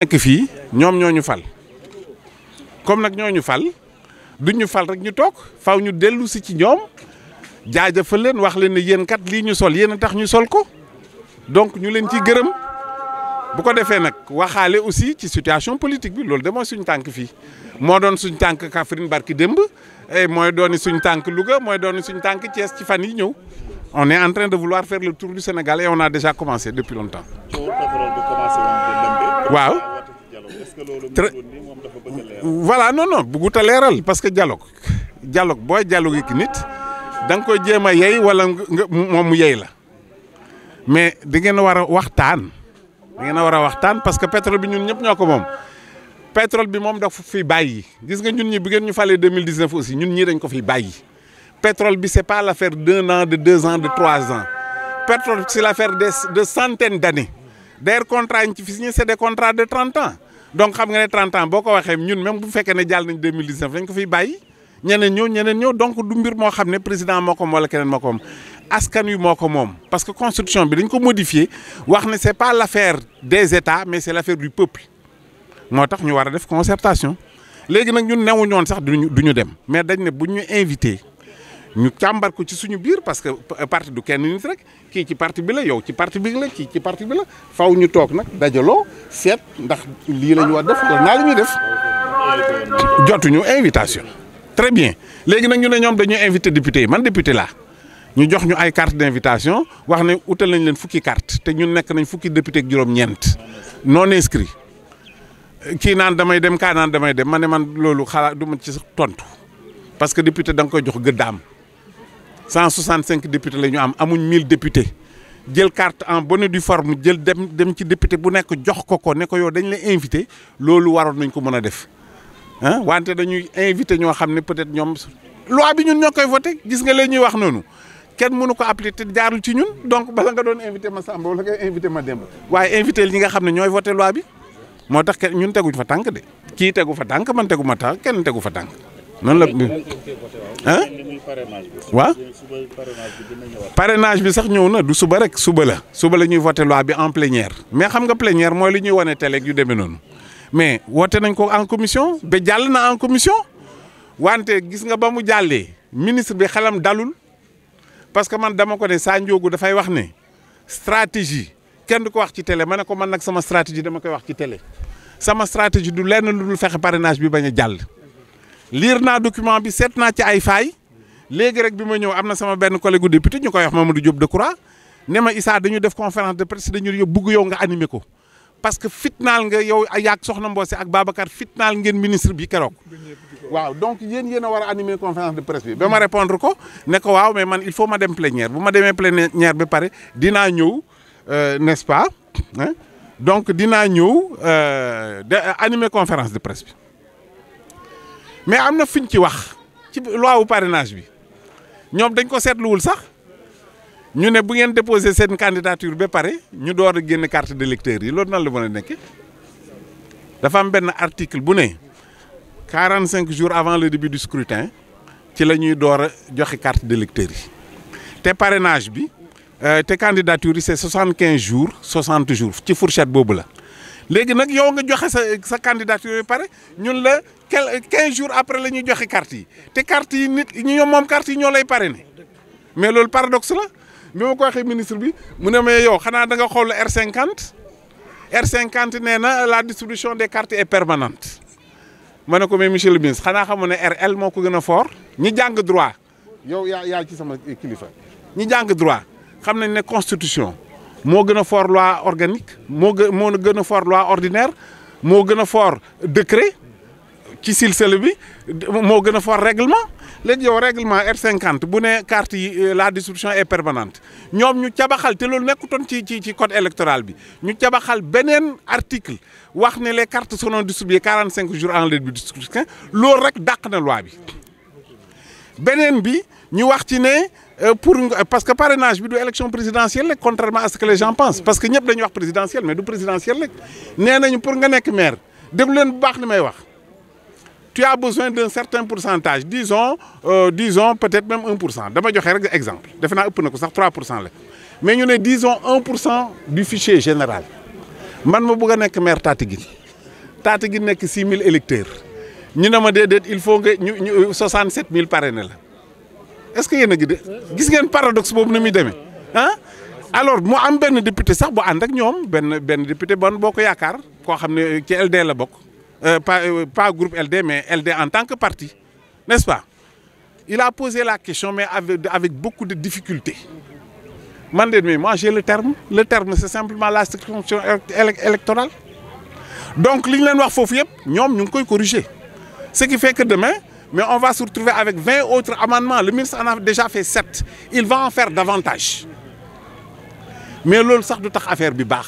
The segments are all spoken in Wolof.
nekk fii ñoom ñoo ñu fal comme nag ñoo ñu fal duñ ñu fal rek ñu toog faw ñu dellu si ci ñoom jaajëfal leen wax leen ne yéen kat lii ñu sol yéen a tax ñu sol ko donc ñu leen ciy gërëm bu ko defee nag waxaale aussi ci situation politique bi loolu de mooy suñu tànk fii moo doon suñu tànk Kaffrine barki démb mooy dooni suñu tànk Louga mooy dooni suñu tànk Thiès ci fan yi ñëw on est en train de vouloir faire le tour du Sénégal et on a déjà commencé depuis longtemps. waaw. voilà non bëggut a leeral parce que dialogue booy dialogue ki nit da nga koy jéem a yey wala nga moom mu yey la mais da ngeen a war a waxtaan. da ngeen a war a waxtaan parce que pétrole bi ñun ñëpp ñoo ko moom pétrole bi moom dafa fi bàyyi gis nga ñun ñi bi ngeen ñu falee 2019 aussi ñun ñii dañ ko fi bàyyi pétrole bi c'est pas l'affaire d'1 an de 2 ans de 3 ans pétrole c'est l'affaire de centaines d'années d'ailleurs contrat yi ñu ci fi signé c'est des contrats de 30 ans donc xam nga ne 30 ans boo ko waxee ñun même bu fekkee ne jàll nañ 2019 dañ ko fiy bàyyi ñeneen ñëw donc du mbir moo xam ne président moo ko moom wala keneen moo ko moom askan wi moo ko moom parce que constitution bi dañ ko modifié wax ne c'est pas l'affaire des États mais c'est l'affaire du peuple moo tax ñu war a def concertation léegi nag ñun newuñu woon sax du ñu dem mais dañ ne bu ñu invité ñu càmbar ko ci suñu biir parce que parti du kenn nit rek kii ci parti bi la yow ci parti bi la kii ci parti bi la faw ñu toog nag dajaloo seet ndax lii la ñu war def wala naa la ñuy def jotuñu invitation. très bien léegi nag ñu ne ñoom dañuy invité député yi man député laa ñu jox ñu ay carte d'invitation wax ne utal nañ leen fukki carte te ñun nekk nañ fukki député ak juróom-ñeent non inscrit kii naan damay dem kaa naan damay dem ma ne man loolu xalaat du ma ci tontu parce que député da nga koy jox gëddaam 165 députés la ñu amuñ 1000 députés jël carte en bonne et due forme jël dem ci député bu nekk jox ko ne ko yow dañ la invité loolu waroon nañ ko mën a def. wante dañuy invité ñoo xam ne peut-être ñoom loi bi ñun ñoo koy voté gis nga leen ñuy wax noonu kenn mënu ko appliquer te jaarul ci ñun donc bala nga doon invité ma Samba wala nga invité ma Demba waaye invité ñi nga xam ne ñooy voté loi bi moo tax ñun teguñ fa tànk de kii tegu fa tànk man tegu ma tànk kenn tegu fa tànk noonu la waaw parrainage bi sax ñëw na du suba rek suba la ñuy voté loi bi en plénière mais xam nga plénière mooy li ñuy wane télé yu demee noonu mais woote nañ ko en commission ba jàll na en commission wante gis nga ba mu jàllee ministre bi xelam dalul parce que man dama ko ne Sa Ndiogou dafay wax ne stratégie kenn du ko wax ci télé ma ne ko man nag sama stratégie dama koy wax ci télé sama stratégie du lenn lu dul fexe parrainage bi bañ a jàll. lire naa document bi seet naa ci ay failles léegi rek bi ma ñëw am na sama benn collègue député ñu koy wax Mamadou Diop Decroix ne ma Issa dañu def conférence de presse dañu bugg yow nga animé ko. parce que fitnaal nga yow yaag Soxna Mbossé ak Babacar fitnaal ngeen ministre bi keroog waaw donc yéen a war a animer conférence de presse bi ba ma répondre ko ne ko waaw mais man il faut ma dem plénière bu ma demee plénière ba pare dinaa ñëw n'est-ce pas donc dinaa ñëw animer conférence de presse bi mais am na fiñ ci wax ci loi wu parrainage bi ñoom dañ ko seetluwul sax ñu ne bu ngeen déposé seen candidature ba pare ñu door a génn carte d'électeur yi loolu nan la mën a nekkee dafa am benn article bu ne 45 jours avant le début du scrutin ci la ñuy door a joxe carte d'électeur yi te parrainage bi te candidature yi c'est 75 jours 60 jours ci fourchette boobu la léegi nag yow nga joxe sa candidature yi pare ñun la 15 jours après la ñuy joxe carte yi te carte yi nit ñi ñoom moom carte yi ñoo lay parrainer mais loolu paradoxe la. bi ma ko waxee ministre bi mu ne mais yow xanaa da nga xool R50 nee na la distribution des cartes est permanente ma ne ko mais monsieur le ministre xanaa xamu ne RL moo ko gën a fort ñi jàng droit yow yaa ci sama kilifa ñi jàng droit xam nañ ne constitution moo gën a fort loi organique moo gën a fort loi ordinaire moo gën a fort décret ci silsile bi moo gën a fort règlement léegi yow règlement R50 bu ne carte yi la distribution est permanente ñoom ñu cabaxal te loolu nekkutoon ci code électoral bi ñu cabaxal beneen article wax ne les cartes seront distribuées 45 jours avant le début du scrutin loolu rek dàq na loi bi beneen bi ñu wax ci ne parce que parrainage bi du élection présidentielle rek contrairement à ce que les gens pensent parce que ñëpp dañuy wax présidentielle mais du présidentielle rek nee nañu pour nga nekk maire déglu leen bu baax li may wax. Tu as besoin d'un certain pourcentage disons peut-être même 1% dama joxe rek exemple defe naa ëpp na ko sax 3% la mais ñu ne disons 1% du fichier général man ma bëgg a nekk maire Tataguine Tataguine nekk 6000 électeurs ñu ne ma déedéet il faut nga ñu 67000 parrainé la est-ce que yéen a ngi de gis ngeen paradoxe boobu na muy demee ah. alors mu am benn député sax bu ànd ak ñoom benn député bon boo ko yaakaar koo xam ne ci LD la bokk pas groupe LD mais LD en tant que parti n'est-ce pas. Il a posé la question mais avec beaucoup de difficultés. Mais moi j'ai le terme c'est simplement la circonscription électorale. Donc li ñu leen wax foofu yëpp ñoom ñu ngi koy corriger ce qui fait que demain mais on va se retrouver avec 20 autres amendements. Le ministre en a déjà fait 7. Il va en faire davantage. Mais loolu sax du tax affaire bi baax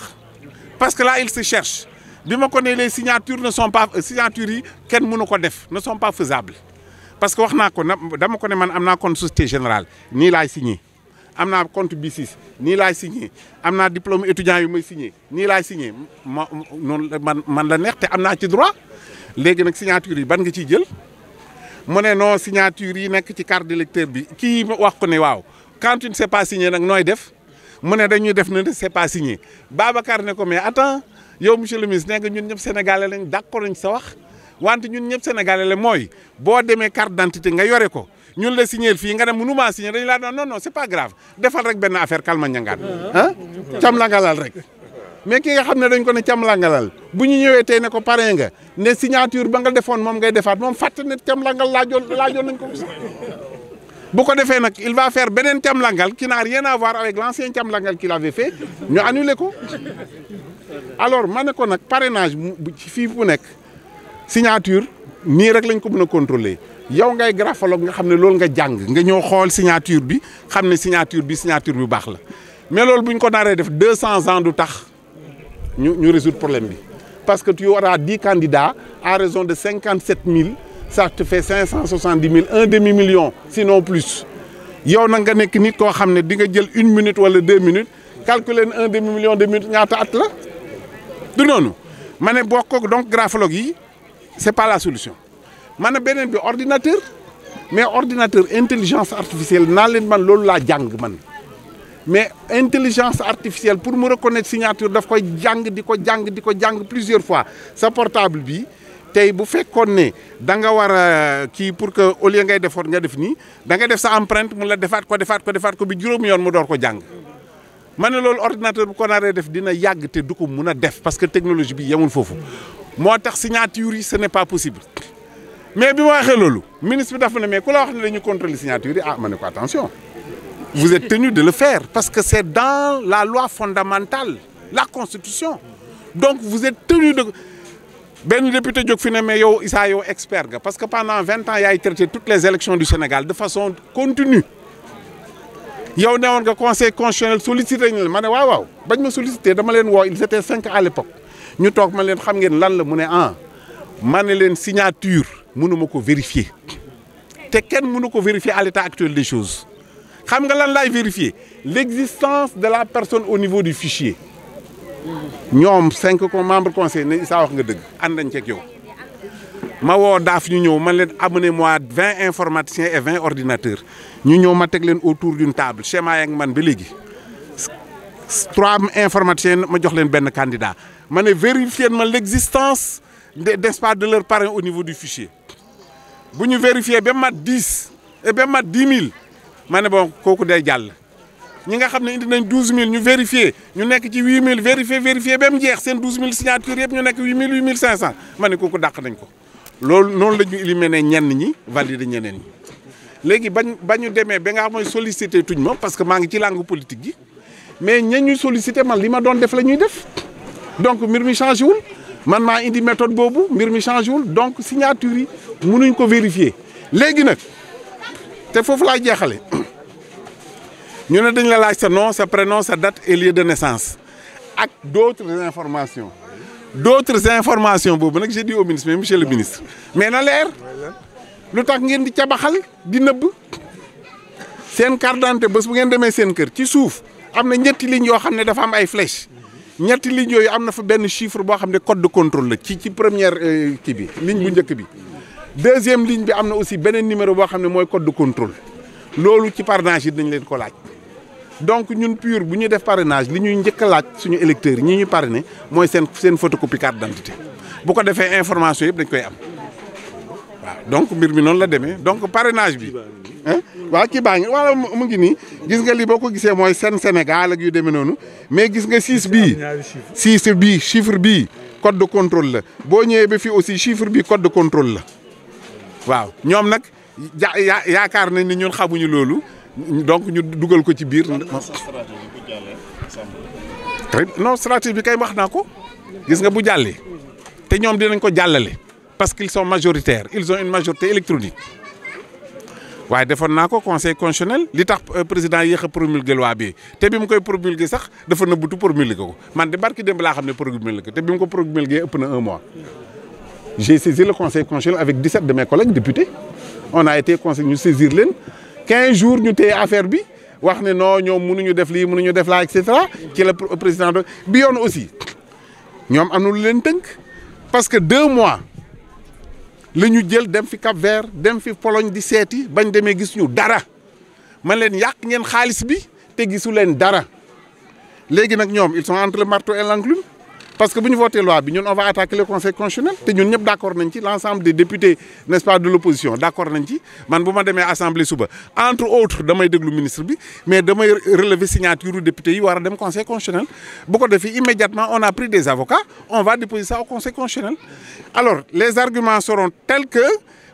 parce que là il se cherche bi ma ko ne les signatures ne sont pas signatures yi kenn mënu ko def ne sont pas faisables parce que wax naa ko dama ko ne man am naa compte Société Générale nii laay signé am naa compte B6 nii laay signé am naa diplôme étudiant yu may signé nii laay signé noonu man la neex te am naa ci droit léegi nag signature yi ban nga ciy jël mu ne non signature yi nekk ci carte d'électeur bi kii wax ko ne waaw quand tu ne sais pas signé nag nooy def mu ne dañuy def ne c'est pas signé Babacar ne ko mais attends yow monsieur le ministre nee nga ñun ñëpp sénégalais lañ d'accord nañ sa wax wante ñun ñëpp sénégalais la mooy boo demee carte d'identité nga yore ko ñun la signé fii nga dem mënumaa signé dañu laa non non c'est pas grave defal rek benn affaire kalma ñangaan ah camlangalal rek mais ki nga xam ne dañ ko ne camlangalal bu ñu ñëwee tey ne ko parrain nga ne signature ba nga defoon moom ngay defaat moom fàtte ne camlangal laajoon nañ ko bu ko defee nag il va faire beneen camlangal qui n'a rien à voir avec l'ancien camlangal qu'il avait fait ñu annulé ko alors ma ne ko nag parrainage ci fii bu nekk signature nii rek lañ ko mën a contrôler yow ngay graphologue nga xam ne loolu nga jàng nga ñëw xool signature bi xam ne signature bi baax la mais loolu bu ñu ko naree def 200 ans du tax ñu résoudre problème bi parce que tu auras 10 candidats à raison de 57 000 ça te fait 570 000 un demi-million sinon plus yow nag nga nekk nit koo xam ne di nga jël 1 minute wala 2 minutes calculer un demi-million de minutes ñaata at la du noonu ma ne bokk ko donc graphologue yi c'est pas la solution ma ne beneen bi ordinateur mais ordinateur intelligence artificielle naa leen man loolu laa jàng man mais intelligence artificielle pour mu reconnaître signature daf koy jàng di ko jàng plusieurs fois sa portable bi tey bu fekkoon ne da nga war a kii pour que au lieu ngay defoon nga def nii da nga def sa empreinte mu la defaat ko bi juróomi yoon mu door ko jàng ma ne loolu ordinateur bu ko naree def dina yàgg te du ko mun a def parce que technologie bi yemul foofu moo tax signature yi ce n'est pas possible mais bi ma waxee loolu ministre bi dafa ne mais ku la wax ne dañu contrôler signature yi ma ne ko attention vous êtes tenu de le faire parce que c'est dans la loi fondamentale la constitution donc vous êtes tenu de benn député jóg fi ne mais yow Issa yow expert nga parce que pendant 20 ans yaay traité toutes les élections du Sénégal de façon continue yow ne woon nga conseil constitutionnel sollicité ñu la ma ne waaw bañ ma sollicité dama leen woo ils étaient 5 à l'époque ñu toog ma leen xam ngeen lan la mu ne ma ne leen signature mënuma ko vérifier te kenn mënu ko vérifier à l'état actuel des choses xam nga lan laay vérifier l'existence de la personne au niveau du fichier ñoom 5 membres conseil ne Issa wax nga dëgg ànd nañ ceeg yow ma woo daaf ñu ñëw man leen amenez-moi 20 informaticiens et 20 ordinateurs ñu ñëw ma teg leen autour d'une table schéma yak man ba léegi 3 informaticiens ma jox leen benn candidat ma ne vérifier ma l'existence n'est-ce pas de leur parrain au niveau du fichier bu ñu vérifier ba mat 10 et ba mat 10 000 ma ne bon kooku day jàll ñi nga xam ne indi nañ 12 000 ñu vérifier ñu nekk ci 8 000 vérifier ba mu jeex seen 12 000 signatures yëpp ñu nekk 8 000 8 500 ma ne kooku dàq nañ ko loolu noonu la ñu éliminer ñenn ñi valider ñeneen ñi léegi bañu demee ba nga xam ne sollicité tuñ ma parce que maa ngi ci langue politique gi mais ña ñuy sollicité man li ma doon def la ñuy def donc mbir mi changé wul man maa indi méthode boobu mbir mi changé wul donc signature yi mënuñ ko vérifier léegi nag te foofu laa jeexale ñu ne dañ la laaj sa nom sa prénom sa date et lieu de naissance ak d'autres informations boobu nag j'ai dit au ministre mais monsieur le ministre mais na leer lu tax ngeen di cabaxal di nëbb seen carte d'identité bés bu ngeen demee seen kër ci suuf am na ñetti lignes yoo xam ne dafa am ay flèches ñetti lignes yooyu am na fa benn chiffre boo xam ne code de contrôle la ci première kii bi ligne bu njëkk bi deuxième ligne bi am na aussi beneen numéro boo xam ne mooy code de contrôle loolu ci parrainage yi dañ leen ko laaj donc ñun PUR bu ñuy def parrainage li ñuy njëkk a laaj suñu électeurs yi ñi ñuy parrainer mooy seen photocopie carte d'identité bu ko defee information yëpp dañ koy am waaw donc mbir mi noonu la demee donc parrainage bi waaw kii baa ngi wala mu ngi nii gis nga li boo ko gisee mooy seen Sénégal ak yu demee noonu mais gis nga 6 bii chiffre bii code de contrôle la boo ñëwee ba fii aussi chiffre bii code de contrôle la waaw ñoom nag yaakaar nañ ni ñun xamuñu loolu donc ñu dugal ko ci biir. non stratégie bi kay wax naa ko gis nga bu jàllee te ñoom dinañ ko jàllale parce qu'ils sont majoritaires ils ont une majorité électronique waaye defoon naa ko conseil constitutionnel li tax président yéex a promulgué loi bi te bi mu koy promulgué sax dafa nëbbutu promulgué ko man de barki démb laa xam ne promulgué ko te bi mu ko promulgué ëpp na 1 mois. J'ai saisi le conseil constitutionnel avec 17 de mes collègues députés on a été conseil ñu saisir leen 15 jours ñu téye affaire bi wax ne non ñoom mënuñu def lii mënuñu def laa et cetera ci la président bi yoon aussi ñoom am na lu leen tënk parce que 2 mois la ñu jël dem fi Cap-Vert dem fi Pologne di seeti bañ demee gis ñu dara man leen yàq ngeen xaalis bi te gisu leen dara léegi nag ñoom ils sont entre le marteau et l'enclume parce que bu ñu voté loi bi ñun on va attaquer le conseil constitutionnel te ñun ñëpp d' accord nañ ci l' ensemble des députés n' est ce pas de l' opposition d' accord nañ ci man bu ma demee assemblée suba entre autres damay déglu ministre bi mais damay relever signature député yi war a dem conseil constitutionnel bu ko defee immédiatement on a pris des avocats on va déposer ça au conseil constitutionnel alors les arguments seront tels que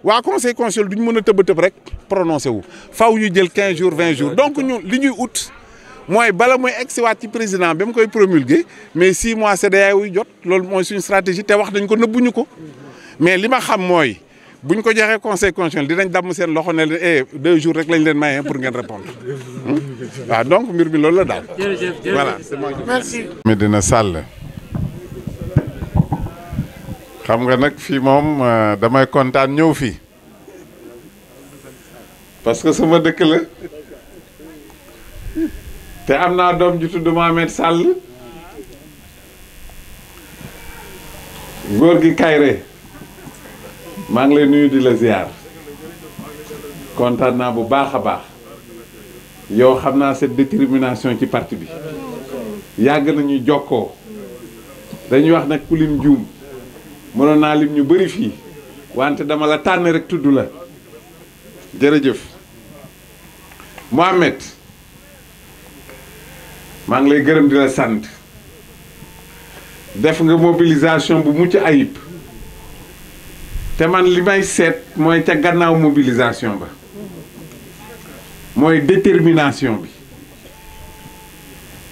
waa conseil constitutionnel du ñu mën a tëb rek prononcé wu faw ñu jël 15 jours 20 jours donc ñun li ñuy ut mooy bala muy egsiwaat ci président ba mu koy promulguer mais 6 mois CEDEAO wuy jot loolu mooy suñu stratégie te wax dañ ko nëbbuñu ko mais li ma xam mooy buñ ko joxee conseil constitutionnel dinañ damm seen loxo ne leen 2 jours rek lañ leen maye pour ngeen répondre waaw donc mbir mi loolu la daal. voilà c'est moi. merci. Médina Sall xam nga nag fii moom damay kontaan ñëw fii parce que sama dëkk la. te am naa doom ju tudd Mohamed Sall góor gi Kayre maa ngi lay nuyu di la ziar kontaan naa bu baax a baax yow xam naa cette détermination ci parti bi yàgg nañu jokkoo dañuy wax nag ku lim juum mënoon naa lim ñu bëri fii wante dama la tànn rek tudd la jërëjëf Mohamed maa ngi lay gërëm di la sant def nga mobilisation bu mucc ayib te man li may seet mooy ca gannaaw mobilisation ba mooy détermination bi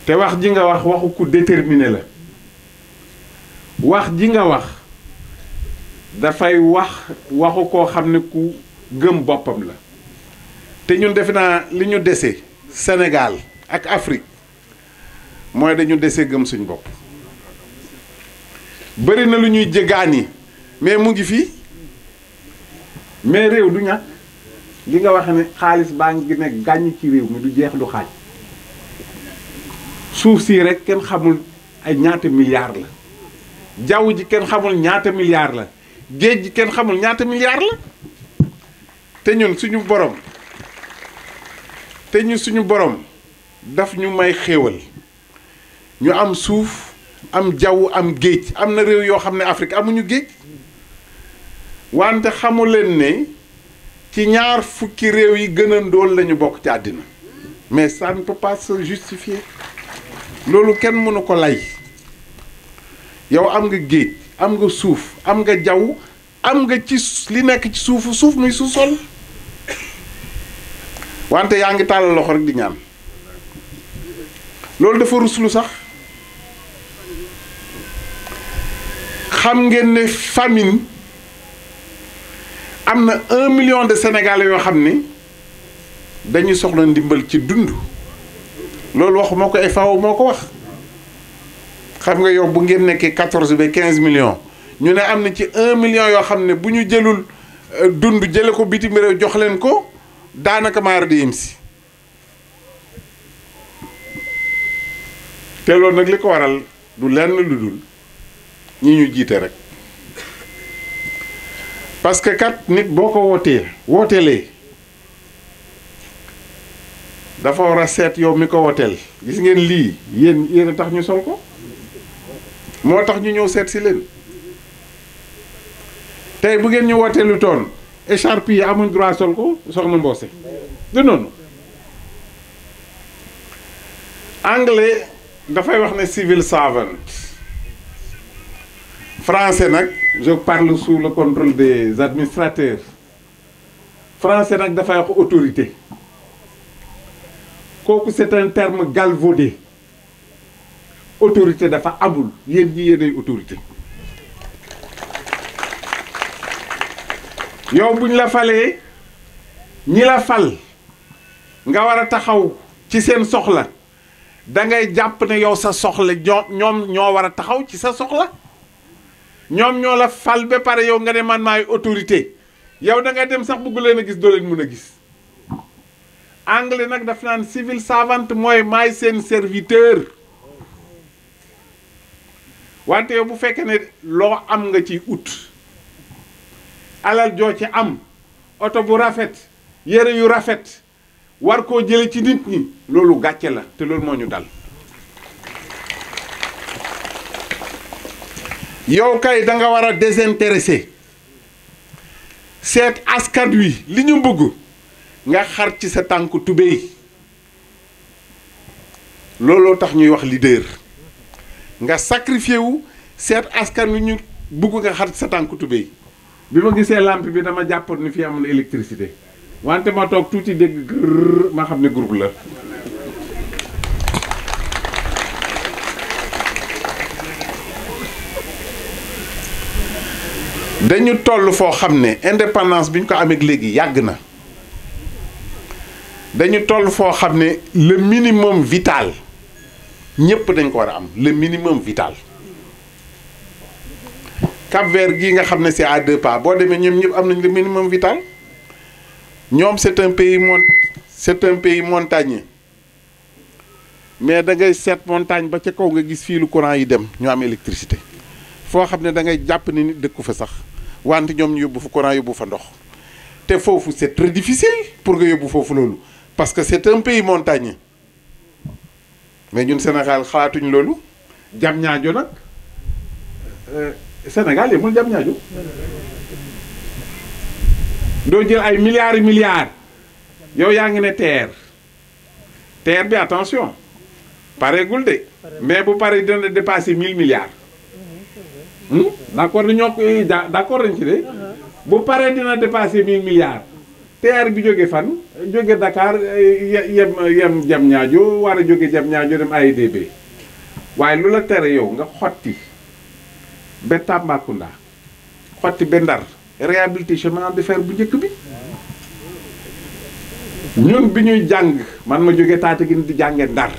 te wax ji nga wax waxu ku déterminé la wax ji nga wax dafay waxu koo xam ne ku gëm boppam la te ñun defe naa li ñu dese Sénégal ak Afrique mooy dañu dese gëm suñ bopp bëri na lu ñuy jëgaani mais mu ngi fii mais réew du ñàkk li nga wax ne xaalis baa ngi ne gàññ ci réew mi du jeex du xaaj suuf si rek kenn xamul ay ñaata milliards la jaww ji kenn xamul ñaata milliards la géej gi kenn xamul ñaata milliards la te ñun suñu borom daf ñu may xéewal ñu am suuf am jaww am géej am na réew yoo xam ne Afrique amuñu géej wante xamu leen ne ci ñaar fukki réew yi gën a ndóol lañu bokk ci àddina mais ça ne peut pas se justifier loolu kenn mënu ko lay yow am nga géej am nga suuf am nga jaww am nga ci li nekk ci suuf muy sous-sol wante yaa ngi tàllal loxo rek di ñaan loolu dafa ruslu sax xam ngeen ne famine am na 1 million de Sénégalais yoo xam ne dañuy soxla ndimbal ci dund loolu waxuma ko FAO moo ko wax xam nga yow bu ngeen nekkee 14 ba 15 millions ñu ne am na ci 1 million yoo xam ne bu ñu jëlul dund jële ko bitim réew jox leen ko daanaka maar di yem si te loolu nag li ko waral du lenn lu dul ñi ñu jiite rek parce que kat nit boo ko wooteelee dafa war a seet yow mi ko wooteel gis ngeen lii yéen a tax ñu sol ko moo tax ñu ñëw seet si leen tey bu ngeen ñu wootee lu toon écharpe yi amuñ droit sol ko soxna Mbossé du noonu. anglais dafay wax ne civil servant français nag je parle sous le contrôle des administrateurs français nag dafay wax autorité kooku c'est un terme galvaudé autorité dafa amul yéen ñi yéenay autorité yow buñ la falee ñi la fal nga war a taxaw ci seen soxla da ngay jàpp ne yow sa soxla ñoom ñoo war a taxaw ci sa soxla ñoom ñoo la fal ba pare yow nga ne man maay autorité yow da ngay dem sax bëgg leen a gis doo leen mën a gis anglais nag daf naan civil servant mooy maay seen serviteur wante yow bu fekkee ne loo am nga ci ut alal joo ci am oto bu rafet yére yu rafet war koo jële ci nit ñi loolu gàcce la te loolu moo ñu dal yow kay da nga war a désintéressé seet askan wi li ñu bëgg nga xar ci sa tànku tubéy looloo tax ñuy wax leader nga sacrifié wu seet askan wi ñu bëgg nga xar ci sa tànku tubéy bi ma gisee lampe bi dama jàppoon ni fii amul électricité wante ma toog tuuti dégg gërr ma xam ne groupe la dañu toll foo xam ne indépendance bi ñu ko amee léegi yàgg na dañu toll foo xam ne le minimum vital ñépp dañ ko war a am le minimum vital Cap-Vert gii nga xam ne c'est à 2 pas boo demee ñoom ñëpp am nañ le minimum vital ñoom c'est un pays montagneux mais da ngay seet montagne ba ca kaw nga gis fii lu courant yi dem ñu am électricité foo xam ne da ngay jàpp ni nit dëkku fa sax wante ñoom ñu yóbbu fa courant yóbbu fa ndox te foofu c'est très difficile pour nga yóbbu foofu loolu parce que c'est un pays montagneux mais ñun Sénégal xalaatuñ loolu Diamniadio nag Sénégal yemul Diamniadio doo jël ay milliards yow yaa ngi ne terre bi attention pareegul de mais bu pare dina dépasser 1000 milliards d'accord ni ñoo koy d'accord nañ ci de bu paree dina dépasser 1000 milliards terre bi jóge fan jóge Dakar yem Diamniadio war a jóge Diamniadio dem AIBD waaye lu la tere yow nga xotti ba Tambacounda xotti ba Ndar réhabilité chemin de fer bu njëkk bi ñun bi ñuy jàng man ma jóge Tataguine di jànge Ndar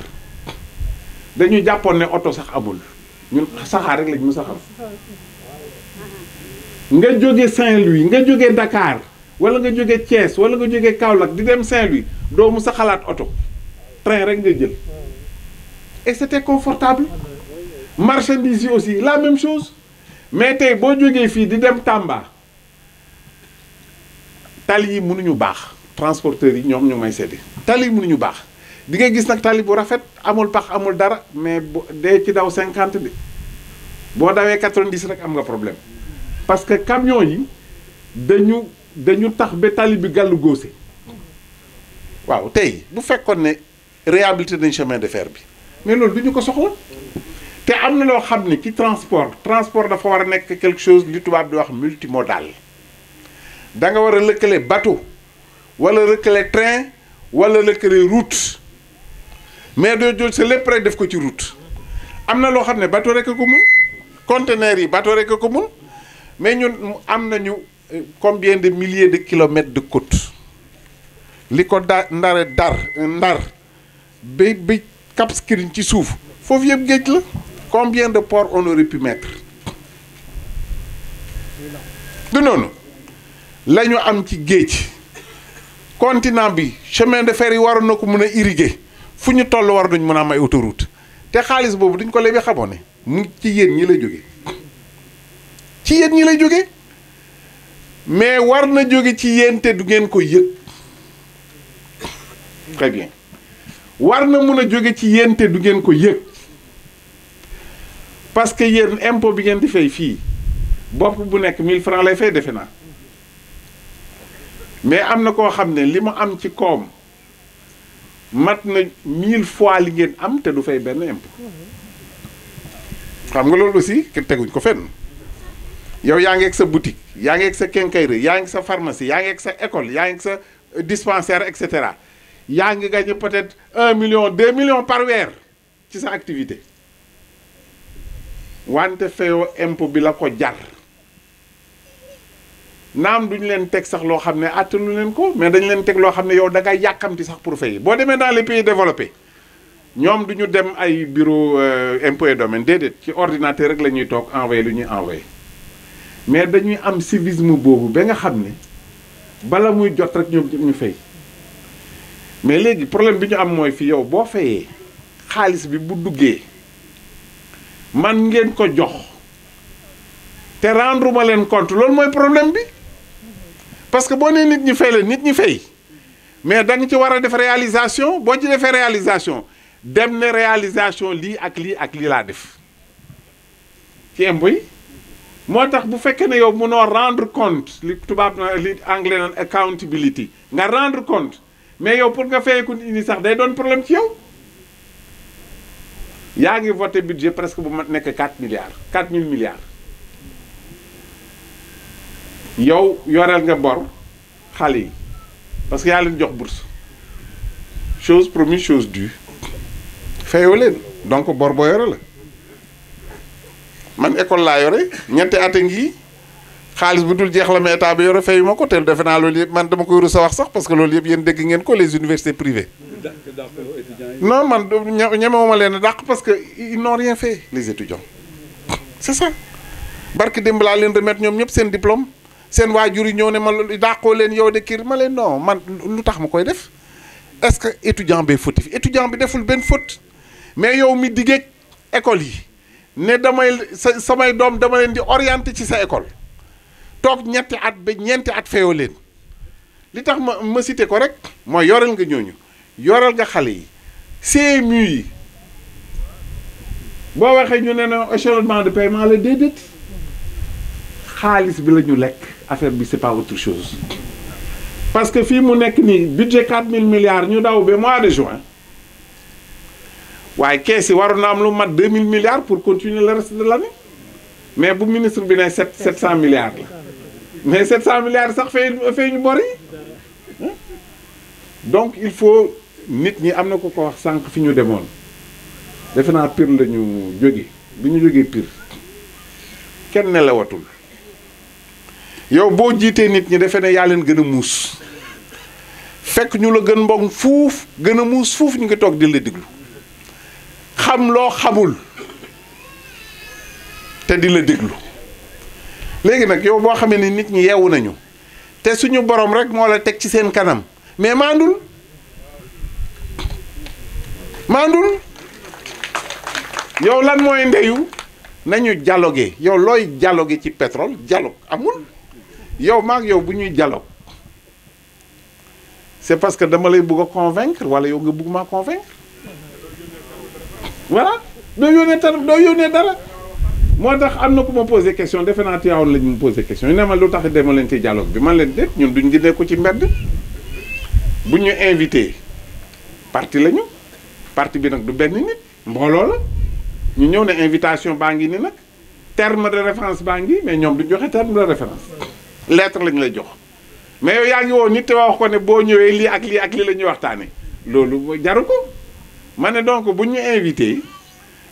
dañuy jàppoon ne oto sax amul ñun saxaar rek lañ mu saxam nga jóge Saint-Louis nga jóge Dakar wala nga jóge Thiès wala nga jóge Kaolack di dem Saint-Louis doo mu sa xalaat oto train rek nga jël et c'était confortable marchandise yi aussi la même chose mais tey boo jógee fii di dem Tamba tali yi mënuñu baax transporteurs yi ñoom ñu may seddi tali yi mënuñu baax di nga gis nag tali bu rafet amul pax amul dara mais dee ci daw 50 bi boo dawee 90 rek am nga problème parce que camion yi dañu tax ba tali bi gàllu góose waaw tey bu fekkoon ne réhabilité nañ chemin de fer bi mais loolu du ñu ko soxla te am na loo xam ne ci transport dafa war a nekk quelque chose li tubaab di wax multimodal da nga war a lëkkale bateau wala lëkkale train wala lëkkale route mais doo jël sa lépp rek def ko ci route am na loo xam ne bateau rek a ko mun conteneurs yi bateau rek a ko mun mais ñun am nañu combien de milliers de kilomètres de côte li ko ndar bi Cap Skirring ci suuf foofu yëpp géej la combien de ports on aurait pu mettre du noonu la ñu am ci géej continent bi chemin de fer yi waroon na ko mën a irriguer fu ñu toll war nañ mën a am ay autoroute te xaalis boobu duñ ko lebi xamoon ne mu ci yéen ñi lay jóge ci yéen ñi lay jóge mais war na jóge ci yéen te du ngeen ko yëg très bien war na mun a jóge ci yéen te du ngeen ko yëg parce que yéen impôt bi ngeen di fay fii bopp bu nekk 1000 francs lay fay defe naa mais am na koo xam ne li mu am ci koom mat na 1000 fois li ngeen am te du fay benn impôt xam nga loolu aussi teguñ ko fenn yow yaa ngi ak sa boutique yaa ngi ak sa quincaillerie yaa ngi sa pharmacie yaa ngi ak sa école yaa ngi sa dispensaire et cetera yaa ngi gagné peut-être 1 million 2 millions par weer ci sa activité wante fayoo impôt bi la ko jar naam duñ leen teg sax loo xam ne attanu leen ko mais dañ leen teg loo xam ne yow da ngay yàkkamti sax pour fay boo demee dans les pays développés ñoom du ñu dem ay bureau impôt et domaine déedéet ci ordinateur rek la ñuy toog envoyé lu ñuy envoyé mais dañuy am civisme boobu ba nga xam ne bala muy jot rek ñoom ñu fay mais léegi problème bi ñu am mooy fii yow boo fayee xaalis bi bu duggee man ngeen ko jox te rendre ma leen compte loolu mooy problème bi parce que boo nee nit ñi fay leen nit ñi fay mais da nga ci war a def réalisation boo ci defee réalisation dem ne réalisation lii ak lii ak lii laa def ci impôt yi moo tax bu fekkee ne yow mënoo rendre compte li tubaab na li anglais naan accountability nga rendre compte mais yow pour nga fayeeku nit ñi sax day doon problème ci yow yaa ngi voté budget presque bu ma nekk 4 milliards 4000 milliards yow yoreel nga bor xale yi parce que yaa leen jox bourse chose promise chose due fayoo leen donc bor boo yore la man école laa yore ñetti at ngi xaalis bu dul jeex la mais état bi yore fayu ma ko te defe naa loolu yëpp man dama koy rus a wax sax parce que loolu yëpp yéen dégg ngeen ko les universités privées non man ñemewuma leen a dàq parce que ils n'ont rien fait les étudiants c'est ça barke démb laa leen remettre ñoom ñëpp seen diplôme seen waajur yi ñëw ne ma dàqoo leen yow de kii ma leen non man lu tax ma koy def est-ce que étudiant bee fautif étudiant bi deful benn faute mais yow mi diggeeg école yi ne damay samay doom dama leen di orienter ci sa école toog ñetti at ba ñeenti at feyoo leen li tax ma cité ko rek mooy yoreel nga ñooñu yoreel nga xale yi CMU yi boo waxee ñu ne na échelonnement de paiement la déedéet xaalis bi la ñu lekk affaire bi c'est pas autre chose parce que fii mu nekk nii budget 4000 milliards ñu daw ba mois de juin waaye kees yi waroon na am lu mat 2000 milliards pour continuer le reste de l'année mais bu ministre bi ne 700 milliards la mais 700 milliards sax fay ñu bor yi donc il faut nit ñi am na ko wax sànq fi ñu demoon defe naa Pire la ñu jóge bi ñu jógee Pire kenn nelawatul yow boo jiitee nit ñi defe ne yaa leen gën a muus fekk ñu la gën mbong fuuf gën a muus fuuf ñu ngi toog di la diglu xam loo xamul te di la déglu léegi nag yow boo xamee ni nit ñi yeewu nañu te suñu borom rek moo la teg ci seen kanam mais maandul yow lan mooy ndeyu nañu dialoguer yow looy dialoguer ci pétrole dialogue amul yow maag yow bu ñuy dialogue c'est parce que dama lay bëgg a convaincre wala yow nga bëgg maa convaincre voilà doo yónnee dara moo tax am na ku ma posé question defe naa Tivaouane lañ ma posé question ñu ne ma lu tax dema leen ci dialogue bi man leen déet ñun duñ gënee ko ci mbedd bu ñu invité parti lañu parti bi nag du benn nit mbooloo la ñu ñëw ne invitation baa ngi ni nag terme de référence baa ngi mais ñoom duñ joxe terme de référence lettre lañ lay jox mais yow yaa ngi woo nit te wax ko ne boo ñëwee lii ak lii ak lii la ñuy waxtaane loolu jaru ko ma ne donc bu ñu invité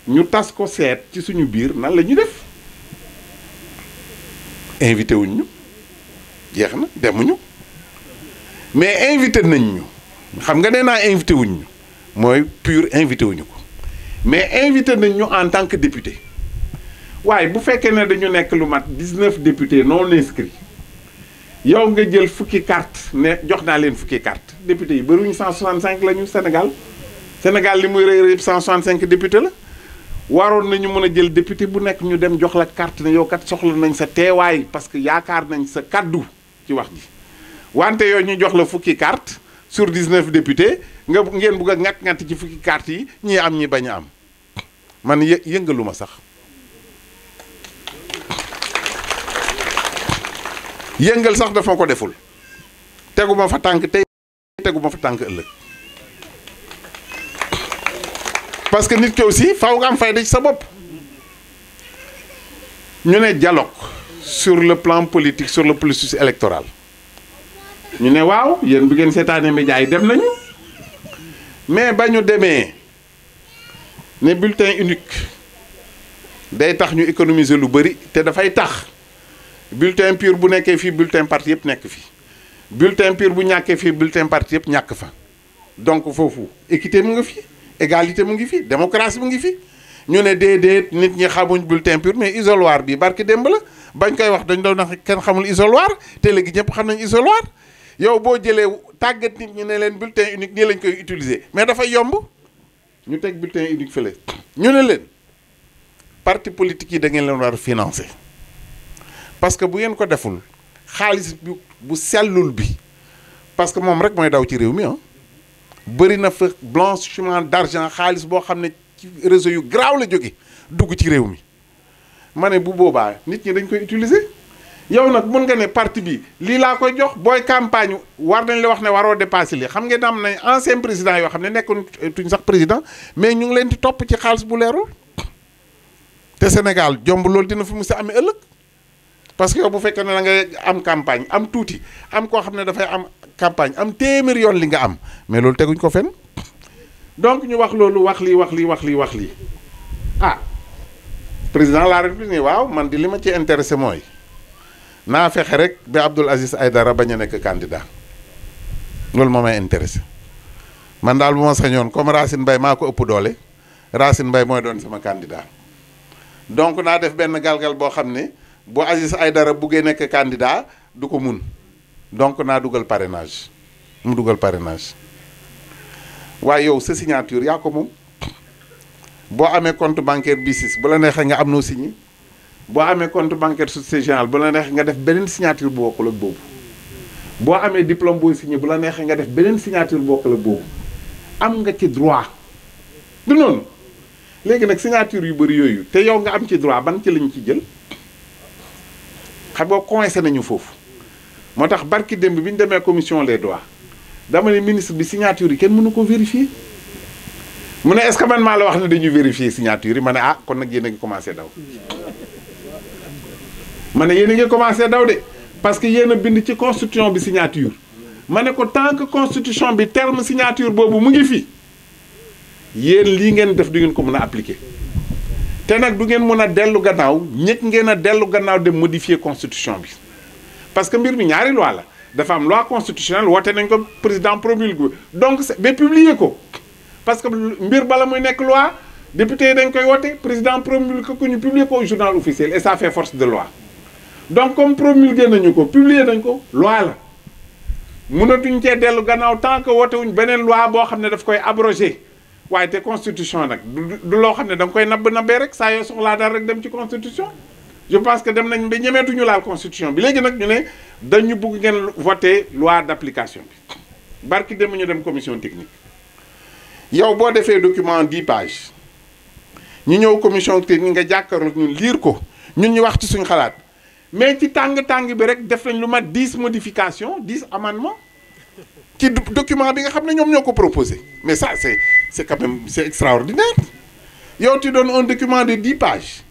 ñu tas ko seet ci suñu biir nan la ñuy def invité wuñ ñu jeex na demuñu mais invité nañ ñu xam nga nee naa invité wuñ ñu mooy pur invité wuñu ko mais invité nañ ñu en tant que député waaye bu fekkee ne dañu nekk lu mat 19 députés non inscrits yow nga jël fukki carte ne jox naa leen fukki carte député yi bëriwuñu 165 la ñu Sénégal li muy rëy rëy 165 député la waroon nañu mën a jël député bu nekk ñu dem jox la carte ne yow kat soxla nañ sa teewaay parce que yaakaar nañ sa kaddu ci wax ji wante yow ñu jox la fukki carte sur 19 députés ngeen bugg a ngàtt ci fukki carte yi ñii am ñi bañ a am man yëngalu ma sax yëngal sax dafa ko deful teguma fa tànk tey teguma fa tànk ëllëg parce que nit ki aussi faaw nga am fayda ci sa bopp. ñu ne dialogue sur le plan politique sur le processus électoral ñu ne waaw yéen bu ngeen seetaanee médias yi dem nañu mais ba ñu demee ne bulletin unique day tax ñu économiser lu bëri te dafay tax bulletin pur bu nekkee fii bulletin parti yëpp nekk fi bulletin pur bu ñàkkee fii bulletin parti yëpp ñàkk fa donc foofu équité mu ngi fi égalité mu ngi fi démocratie mu ngi fi ñu ne déedéet nit ñi xamuñ bulletin pur mais isoloir bi barki démb la bañ koy wax dañ doon wax kenn xamul isoloir te léegi ñëpp xam nañ isoloir yow boo jëlee tàggat nit ñi ne leen bulletin unique nii lañ koy utiliser mais dafay yomb ñu teg bulletin unique fële ñu ne leen parti politique yi da ngeen leen war a financer parce que bu ngeen ko deful xaalis bu sellul bi parce que moom rek mooy daw ci réew mi ah bëri na fa blanchiment d'argent xaalis boo xam ne ci réseau yu garaaw la jóge dugg ci réew mi ma ne bu boobaa nit ñi dañ koy utiliser yow nag mun nga ne parti bi lii laa koy jox booy campagne war nañ la wax ne waroo dépasser lii xam ngeen am nañ ancien président yoo xam ne nekkoon tuñ sax président mais ñu ngi leen di topp ci xaalis bu leerul te Sénégal jomb loolu dina fi mës a amee ëllëg parce que yow bu fekkee ne da ngay am campagne am tuuti am koo xam ne dafay am campagne am téeméer yoon li nga am mais loolu teguñ ko fenn donc ñu wax loolu wax lii ah président de la République ni waaw man di li ma ci intéressé mooy naa fexe rek ba Abdoul Aziz Aïdara bañ a nekk candidat loolu moo may intéressé man daal bu ma sañoon comme Racine Mbaye maa ko ëpp doole Racine Mbaye mooy doon sama candidat donc naa def benn galgal boo xam ne bu Aziz Aïdara buggee nekk candidat du ko mun donc naa dugal parrainage mu dugal parrainage waaye yow sa signature yaa ko moom boo amee compte bancaire BICIS bu la neexee nga am noo signé boo amee compte bancaire Société Générale bu la neexee nga def beneen signature bu bokkul ak boobu boo amee diplôme booy signé bu la neexee nga def beneen signature bu bokkul ak boobu am nga ci droit du noonu léegi nag signature yu bëri yooyu te yow nga am ci droit ban ci lañ ci jël xam nga coincé nañu foofu moo tax barki démb bi ñu demee commission les droits dama ne ministre bi signature yi kenn mënu ko vérifier mu ne est-ce que man maa la wax ne dañuy vérifier signature yi ma ne ah kon nag yéen a ngi commencé daw ma ne yéen a ngi commencé daw de parce que yéen a bind ci constitution bi signature ma ne ko tant que constitution bi terme signature boobu mu ngi fi yéen lii ngeen def du ngeen ko mën a appliquer te nag du ngeen mën a dellu gannaaw ñëkk ngeen a dellu gannaaw de modifier constitution bi parce que mbir mi ñaari loi la dafa am loi constitutionnelle woote nañ ko président promulgué donc ba publier ko parce que mbir bala muy nekk loi député yi dañ koy woote président promulgué ko ñu publier ko au journal officiel et ça fait force de loi donc comme promulgué nañu ko publier nañ ko loi la mënatuñ cee dellu gannaaw tant que woote wuñ beneen loi boo xam ne daf koy abrogé waaye te constitution nag du loo xam ne da nga koy nabbee rek saa yoo soxlaa daal rek dem ci constitution je pense que dem nañ ba ñemeetuñu laal constitution bi léegi nag ñu ne dañu bugg ngeen voter loi d'application bi barki dem ñu dem commission technique yow boo defee document 10 pages ñu ñëw commission technique nga jàkkaarloo ñun lire ko ñun ñu wax ci suñu xalaat mais ci tàng bi rek def nañ lu mat 10 modifications 10 amendements ci document bi nga xam ne ñoom ñoo ko proposé mais ça c'est quand même c'est extraordinaire yow tu donnes un document de 10 pages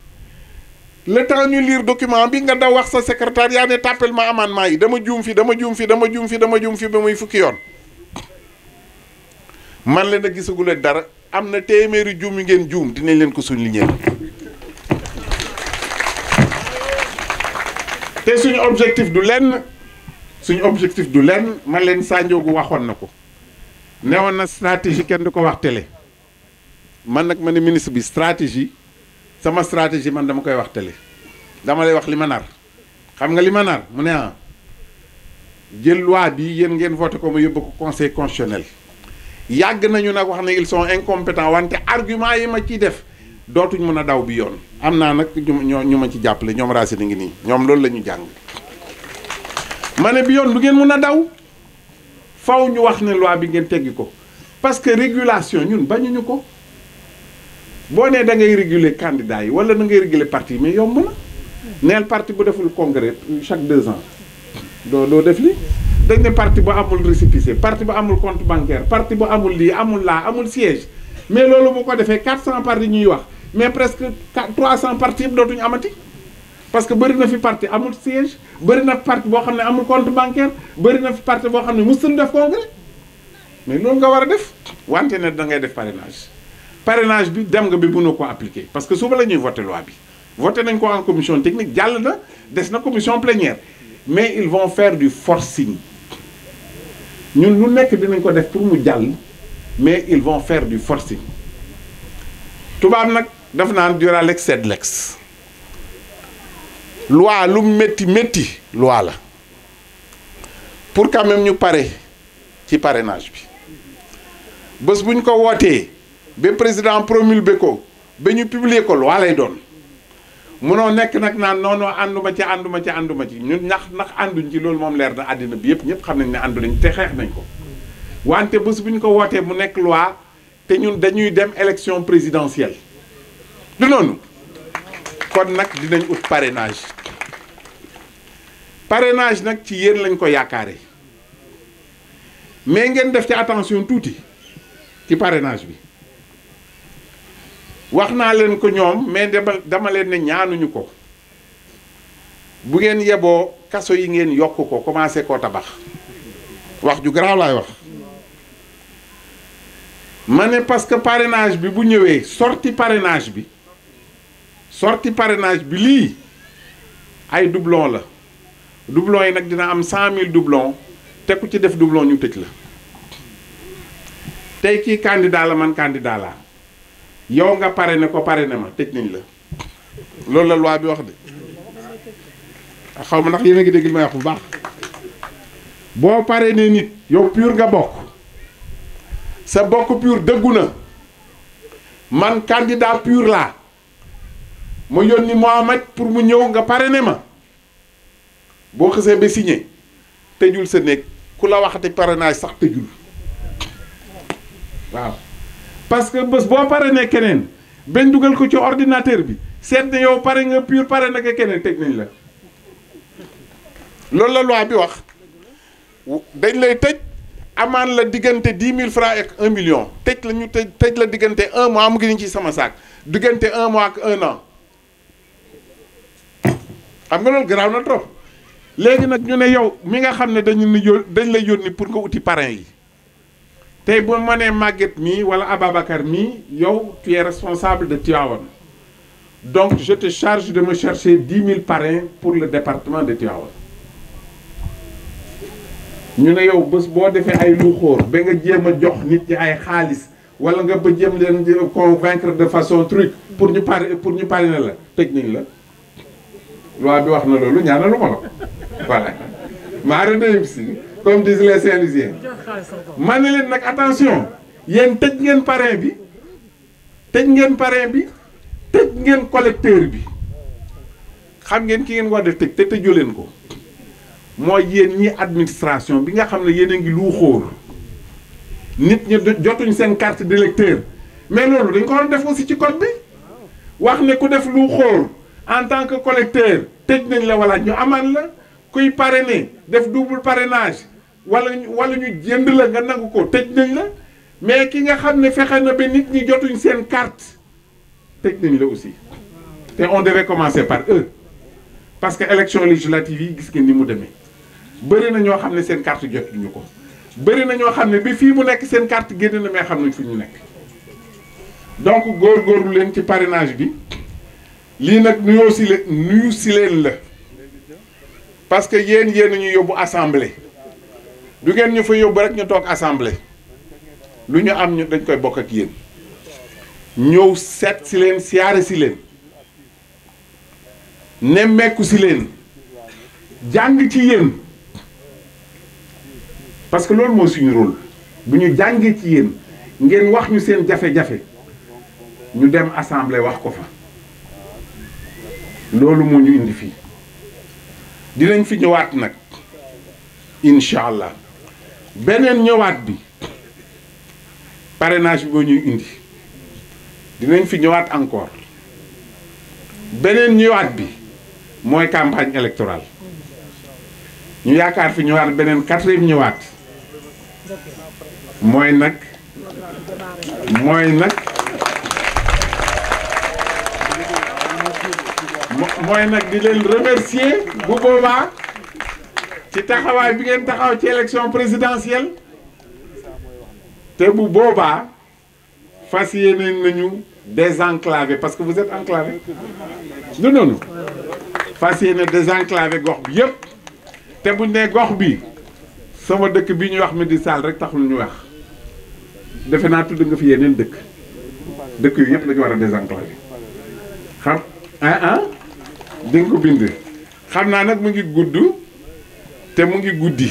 le temps ñu lire document bi nga daw wax sa secrétariat ne tàppel ma amendement yi dama juum fi ba muy fukki yoon man leen a gisagul ak dara am na téeméeri juum yi ngeen juum dinañ leen ko souligner te suñu objectif du lenn man leen Sandiogou waxoon na ko newoon na stratégie kenn du ko wax télé man nag ma ne ministre bi stratégie sama stratégie man dama koy wax télé dama lay wax li ma nar xam nga li ma nar mu ne ah jël loi bi yéen ngeen voté ko ma yóbbu ko conseil constitutionnel yàgg nañu nag wax ne ils sont incompétents wante argument yi ma ciy def dootuñ mën a daw bi yoon am naa nag ñu ma ci jàppale ñoom Racine ngi nii ñoom loolu la ñu jàng ma ne bi yoon du ngeen mën a daw faw ñu wax ne loi bi ngeen teggi ko parce que régulation ñun bañuñu ko boo nee da ngay réguler candidat yi wala da ngay réguler parti mais yomb na neel parti bu deful congrès chaque 2 ans doo def li dañ ne parti bu amul récépissé parti bu amul compte bancaire parti bu amul lii amul laa amul siège mais loolu bu ko defee 400 parti ñuy wax mais presque 300 parti yëpp dootuñu amati parce que bëri na fi parti amul siège bëri na parti boo xam ne amul compte bancaire bëri na fi parti boo xam ne musul def congrès mais loolu nga war a def wante ne da ngay def parrainage bi dem nga bi mënoo ko appliquer parce que suba la ñuy voté loi bi voté nañ ko en commission technique jàll na des na commission plénière mais ils vont faire du forcing ñun lu nekk dinañ ko def pour mu jàll mais ils vont faire du forcing tubaab nag daf naan dura lex sed lex loi lu métti métti loi la pour quand même ñu pare ci parrainage bi bés bu ñu ko wootee ba président promulgué ko ba ñu publier ko loi lay doon munoo nekk nag naan non non ànduma ci ñun ndax ànduñ ci loolu moom leer na àddina bi yëpp ñëpp xam nañ ne àndu nañ te xeex nañ ko wante bés bu ñu ko wootee mu nekk loi te ñun dañuy dem élection présidentielle du noonu kon nag dinañ ut parrainage nag ci yéen lañ ko yaakaare mais ngeen def ci attention tuuti ci parrainage bi wax naa leen ko ñoom mais dama leen ne ñaanuñu ko bu ngeen yeboo kaso yi ngeen yokk ko commencé koo tabax wax ju garaaw laay wax ma ne parce que parrainage bi bu ñëwee sorti parrainage bi lii ay doublon la doublon yi nag dina am 100 000 doublon te ku ci def doublon ñu tëj la tey kii candidat la man candidat la yow nga parrainé ko parrainé ma tëj nañ la loolu la loi bi wax de xaw ma ndax yéen a ngi dégg li may wax bu baax boo parrainé nit yow pur nga bokk sa bokk pur dëggu na man candidat pur laa ma yónni Mohamed pour mu ñëw nga parrainé ma boo xasee ba signé tëjul sa néeg ku la waxati parrainage sax tëjul waaw parce que bés boo parrainé keneen benn dugal ko ci ordinateur bi seet ne yow pare nga pur pare na ko keneen tëj nañ la loolu la loi bi wax dañ lay tëj amaan la diggante 10 000 francs ak 1 million tëj la ñu tëj la diggante 1 mois mu ngi ci sama saak diggante 1 mois ak 1 an xam nga loolu garaaw na trop léegi nag ñu ne yow mi nga xam ne dañ lay yónni pour nga uti parrain yi tey bu ma nee Maguette mii wala Ababacar mii yow tu es responsable de Tivaouane donc je te charge de me chercher 10 000 parrains pour le département de Tivaouane ñu ne yow bés boo defee ay lu xóor ba nga jéem a jox nit ñi ay xaalis wala nga ba jéem leen convaincre de façon truc pour ñu parrainer la tëj nañ la loi bi wax na loolu ñaanalu ma la voilà maa redeyib si comme disent les Saint-Louisiens ma ne leen nag attention yéen tëj ngeen parrain bi tëj ngeen collecteur bi xam ngeen ki ngeen war a tëj te tëjoo leen ko mooy yéen ñi administration bi nga xam ne yéen a ngi lu xóor nit ñi jotuñ seen carte d'électeur mais loolu dañ ko war a def aussi ci code bi wax ne ku def lu xóor en tant que collecteur tëj nañ la wala ñu amaan la kuy parrainer def double parrainage wala ñu jënd la nga nangu ko tëj nañ la mais ki nga xam ne fexe na ba nit ñi jotuñ seen carte tëj nañ la aussi te on devait commencer par eux parce que élection législative yi gis ngeen ni mu demee bëri na ñoo xam ne seen carte jotuñu ko bëri na ñoo xam ne bi fii mu nekk seen carte génn na mais xam nañ fu ñu nekk donc góorgóorlu leen ci parrainage bi lii nag nuyu si leen la parce que yéen ñu yóbbu assemblée du ngeen ñu fa yóbbu rek ñu toog assemblée lu ñu am ñu dañ koy bokk ak yéen ñëw seet si leen siyaare si leen nemmeeku si leen jàng ci yéen parce que loolu mooy suñu rôle bu ñu jàngee ci yéen ngeen wax ñu seen jafe-jafe ñu dem assemblée wax ko fa loolu moo ñu indi fii dinañ fi ñëwaat nag incha allah beneen ñëwaat bi parrainage bi moo ñuy indi dinañ fi ñëwaat encore beneen ñëwaat bi mooy campagne électorale ñu yaakaar fi ñëwaat beneen 4e ñëwaat mooy nag di leen remercier bu boobaa ci taxawaay bi ngeen taxaw ci élection présidentielle te bu boobaa fas yéene nañu désenclaver parce que vous êtes enclavé non fas yéene désenclaver gox bi yëpp te buñ nee gox bi sama dëkk bi ñuy wax Médina Sall rek taxul ñu wax defe naa tudd nga fi yeneen dëkk yu yëpp la ñu war a désenclaver xam di nga ko bind xam naa nag mu ngi gudd te mu ngi guddi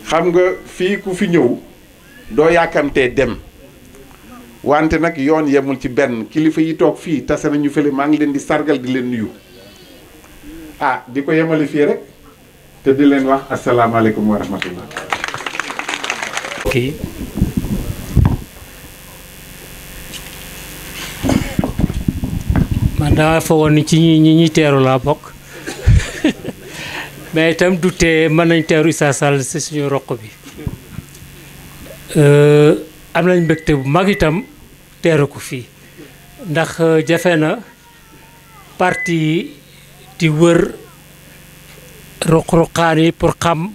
xam nga fii ku fi ñëw doo yàkkamtee dem wante nag yoon yemul ci benn kilifa yi toog fii tase nañu fële maa ngi leen di sargal di leen nuyu di ko yemale fii rek te di leen wax asalaamaaleykum wa rahmatullah. ok man daa fa woon ni ci ñi teeru laa bokk mais itam du tee mën nañ teeru Issa Sall si suñu roq bi am nañ mbégte bu mag itam teeru ko fii ndax jafe na parti di wër ruq-ruqaan yi pour xam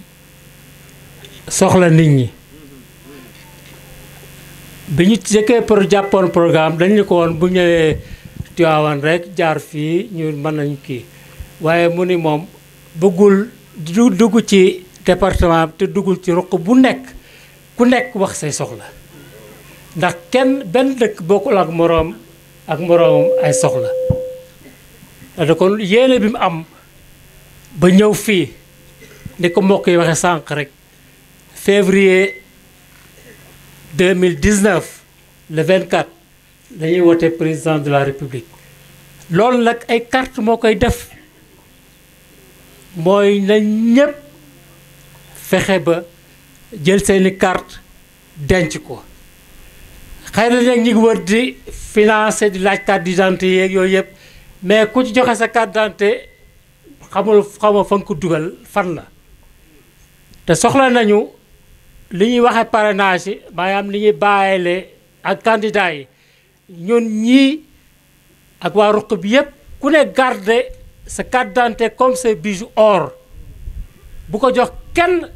soxla nit ñi bi ñu jëkkee pour jàppoon programme dañu ko woon bu ñëwee Tivaouane rek jaar fii ñu mën nañu kii waaye mu ni moom bëggul dugg ci département te duggul ci ruq bu nekk ku nekk wax say soxla ndax benn dëkk bokkul ak moroomam ay soxla da kon yéene bi mu am ba ñëw fii ni ko mbokk yi waxe sànq rek février 2019 le 24 dañuy wote président de la république loolu nag ay carte moo koy def mooy na ñépp fexe ba jël seeni carte denc ko xëy na nag ñi ngi wër di financer di laaj carte d'identité yeeg yooyu yëpp mais ku ci joxe sa carte d'identité xamul fa nga ko dugal fan la te soxla nañu li ñuy waxe parrainage yi maanaam li ñuy bàyyile ak candidat yi ñun ñii ak waa ruq bi yëpp ku ne garder sa carte d'identité comme sa bijou or bu ko jox kenn